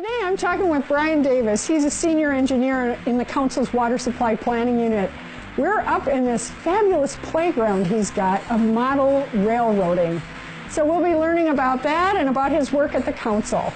Today I'm talking with Brian Davis. He's a senior engineer in the Council's Water Supply Planning Unit. We're up in this fabulous playground he's got of model railroading. So we'll be learning about that and about his work at the Council.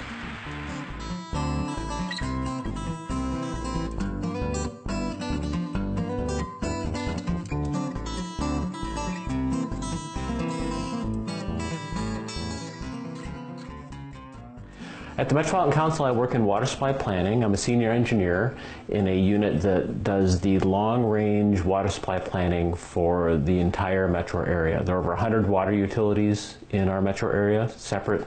At the Metropolitan Council, I work in water supply planning. I'm a senior engineer in a unit that does the long-range water supply planning for the entire metro area. There are over 100 water utilities in our metro area, separate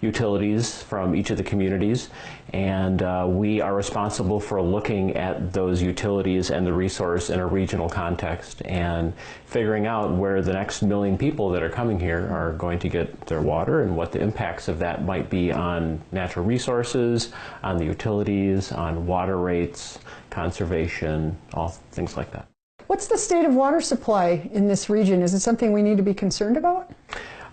utilities from each of the communities, and we are responsible for looking at those utilities and the resource in a regional context and figuring out where the next million people that are coming here are going to get their water and what the impacts of that might be on natural resources, on the utilities, on water rates, conservation, all things like that. What's the state of water supply in this region? Is it something we need to be concerned about?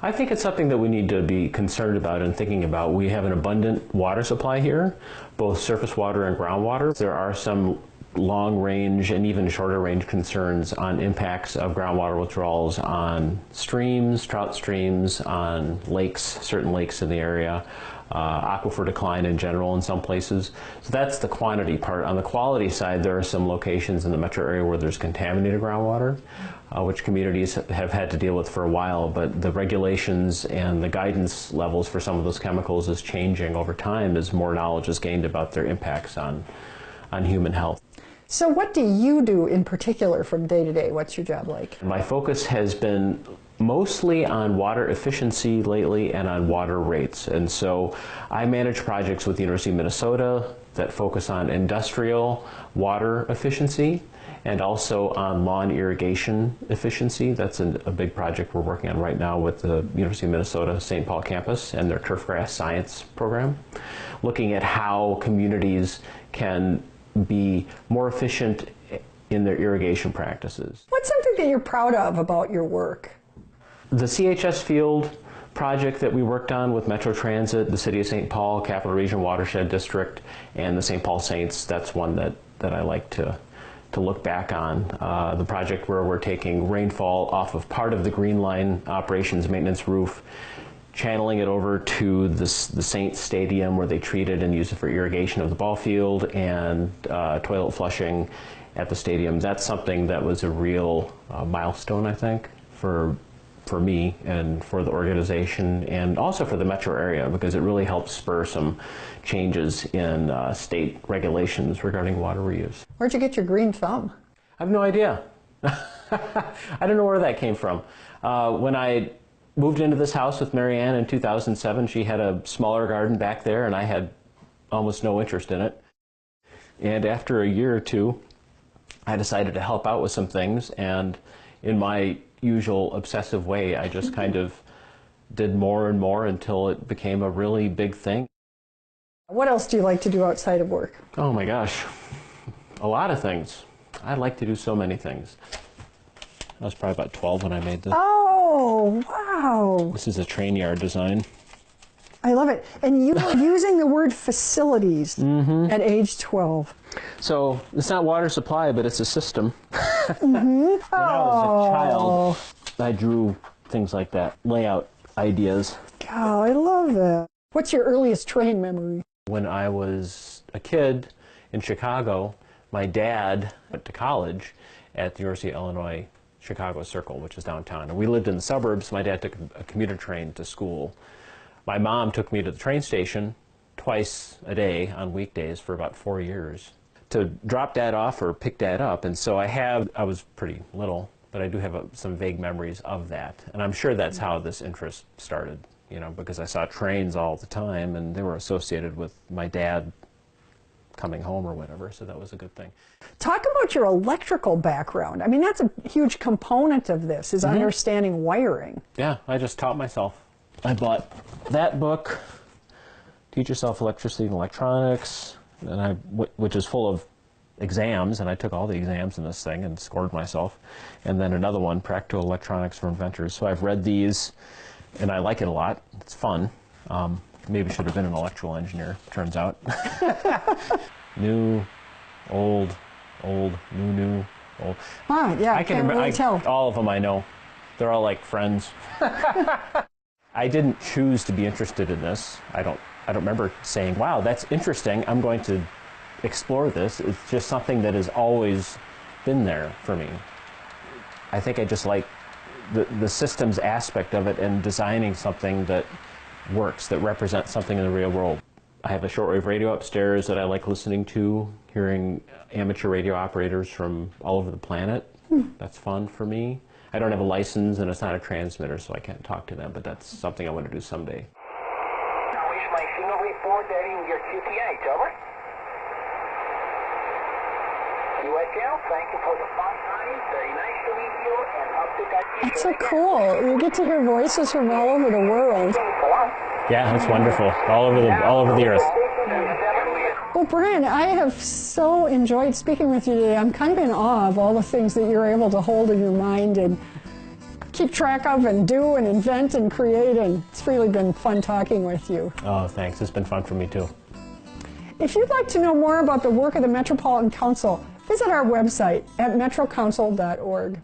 I think it's something that we need to be concerned about and thinking about. We have an abundant water supply here, both surface water and groundwater. There are some long-range and even shorter-range concerns on impacts of groundwater withdrawals on streams, trout streams, on lakes, certain lakes in the area, aquifer decline in general in some places. So that's the quantity part. On the quality side, there are some locations in the metro area where there's contaminated groundwater, which communities have had to deal with for a while, but the regulations and the guidance levels for some of those chemicals is changing over time as more knowledge is gained about their impacts on human health. So what do you do in particular from day to day? What's your job like? My focus has been mostly on water efficiency lately and on water rates. And so I manage projects with the University of Minnesota that focus on industrial water efficiency and also on lawn irrigation efficiency. That's a big project we're working on right now with the University of Minnesota St. Paul campus and their turfgrass science program, looking at how communities can be more efficient in their irrigation practices. What's something that you're proud of about your work? The CHS Field project that we worked on with Metro Transit, the City of St. Paul, Capital Region Watershed District, and the St. Paul Saints, that's one that I like to look back on. The project where we're taking rainfall off of part of the Green Line operations maintenance roof, channeling it over to the Saints Stadium where they treat it and use it for irrigation of the ball field and toilet flushing at the stadium. That's something that was a real milestone, I think, for me and for the organization and also for the metro area, because it really helps spur some changes in state regulations regarding water reuse. Where'd you get your green thumb? I have no idea. I don't know where that came from. When I moved into this house with Mary Ann in 2007, she had a smaller garden back there and I had almost no interest in it. And after a year or two, I decided to help out with some things, and in my usual obsessive way, I just kind of did more and more until it became a really big thing. What else do you like to do outside of work? Oh my gosh, a lot of things. I like to do so many things. I was probably about 12 when I made this. Oh, wow. This is a train yard design. I love it. And you were using the word facilities at age 12. So it's not water supply, but it's a system. Mm-hmm. When I was a child, I drew things like that, layout ideas. Oh, I love that. What's your earliest train memory? When I was a kid in Chicago, my dad went to college at the University of Illinois Chicago Circle, which is downtown. And we lived in the suburbs. My dad took a commuter train to school. My mom took me to the train station twice a day on weekdays for about 4 years to drop Dad off or pick Dad up. And so I was pretty little, but I do have some vague memories of that. And I'm sure that's how this interest started, you know, because I saw trains all the time and they were associated with my dad coming home or whatever, so that was a good thing. Talk about your electrical background. I mean, that's a huge component of this, is understanding wiring. Yeah, I just taught myself. I bought that book, Teach Yourself Electricity and Electronics, and which is full of exams, and I took all the exams in this thing and scored myself. And then another one, Practical Electronics for Inventors. So I've read these, and I like it a lot. It's fun. maybe should have been an electrical engineer, turns out. New, old, old, new, old. Ah, yeah, I can't really tell. All of them I know. They're all like friends. I didn't choose to be interested in this. I don't remember saying, wow, that's interesting, I'm going to explore this. It's just something that has always been there for me. I think I just like the systems aspect of it and designing something that works, that represents something in the real world. I have a shortwave radio upstairs that I like listening to, hearing amateur radio operators from all over the planet. That's fun for me. I don't have a license and it's not a transmitter, so I can't talk to them, but that's something I want to do someday. Wish my signal report that in your QTH, over. USL, thank you for the fun time. Very nice to meet you, and update. That's so cool. You get to hear voices from all over the world. Yeah, that's wonderful. All over the earth. Well, Brian, I have so enjoyed speaking with you today. I'm kind of in awe of all the things that you're able to hold in your mind and keep track of and do and invent and create, and it's really been fun talking with you. Oh, thanks. It's been fun for me, too. If you'd like to know more about the work of the Metropolitan Council, visit our website at metrocouncil.org.